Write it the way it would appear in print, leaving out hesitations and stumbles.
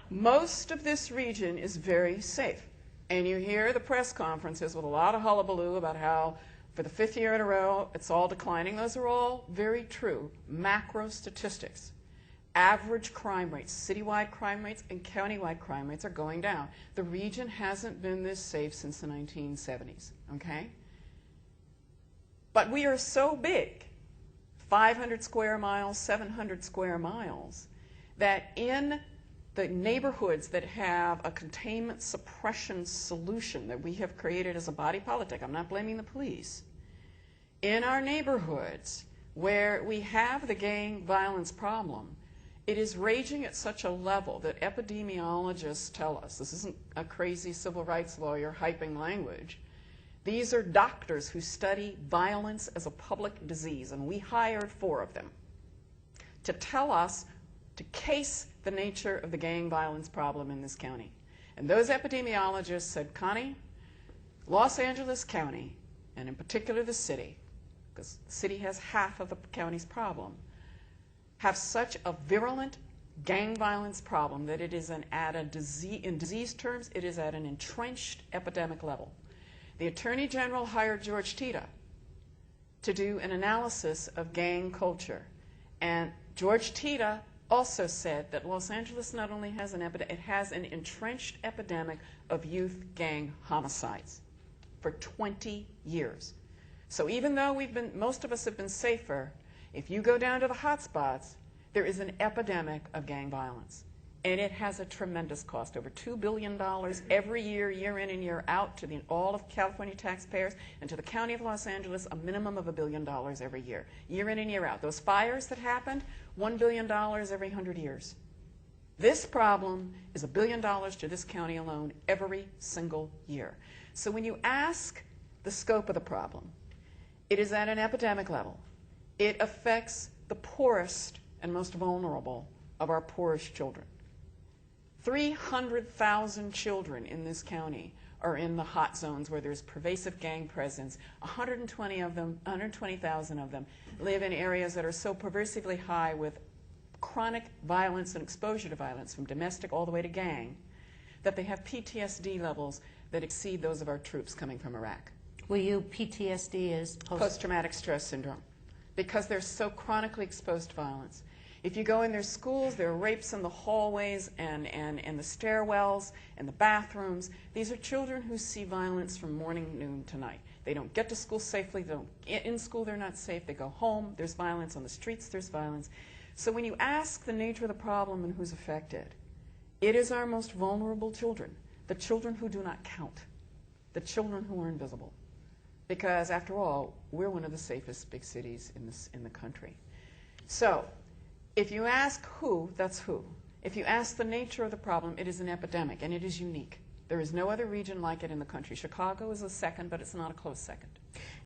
Most of this region is very safe. And you hear the press conferences with a lot of hullabaloo about how for the 5th year in a row it's all declining. Those are all very true macro statistics. Average crime rates, citywide crime rates and countywide crime rates are going down. The region hasn't been this safe since the 1970s, okay? But we are so big, 500 square miles, 700 square miles, that in the neighborhoods that have a containment suppression solution that we have created as a body politic, I'm not blaming the police, in our neighborhoods where we have the gang violence problem, it is raging at such a level that epidemiologists tell us, this isn't a crazy civil rights lawyer hyping language, these are doctors who study violence as a public disease, and we hired 4 of them to tell us, to case the nature of the gang violence problem in this county. And those epidemiologists said, Connie, Los Angeles County, and in particular the city, because the city has half of the county's problem, have such a virulent gang violence problem that it is in disease terms, it is at an entrenched epidemic level. The Attorney General hired George Tita to do an analysis of gang culture. And George Tita also said that Los Angeles not only has an epidemic, it has an entrenched epidemic of youth gang homicides for 20 years. So even though most of us have been safer, if you go down to the hot spots, there is an epidemic of gang violence. And it has a tremendous cost, over $2 billion every year, year in and year out, to all of California taxpayers, and to the County of Los Angeles, a minimum of $1 billion every year in and year out. Those fires that happened, $1 billion every 100 years. This problem is $1 billion to this county alone every single year. So when you ask the scope of the problem, it is at an epidemic level. It affects the poorest and most vulnerable of our poorest children. 300,000 children in this county are in the hot zones where there's pervasive gang presence. 120,000 of them live in areas that are so pervasively high with chronic violence and exposure to violence, from domestic all the way to gang, that they have PTSD levels that exceed those of our troops coming from Iraq. PTSD is post-traumatic stress syndrome, because they're so chronically exposed to violence. If you go in their schools, there are rapes in the hallways and the stairwells and the bathrooms. These are children who see violence from morning, noon to night. They don't get to school safely. In school, they're not safe. They go home. There's violence. On the streets, there's violence. So when you ask the nature of the problem and who's affected, it is our most vulnerable children, the children who do not count, the children who are invisible. Because, after all, we're one of the safest big cities in the country. So if you ask who, that's who. If you ask the nature of the problem, it is an epidemic, and it is unique. There is no other region like it in the country. Chicago is a second, but it's not a close second.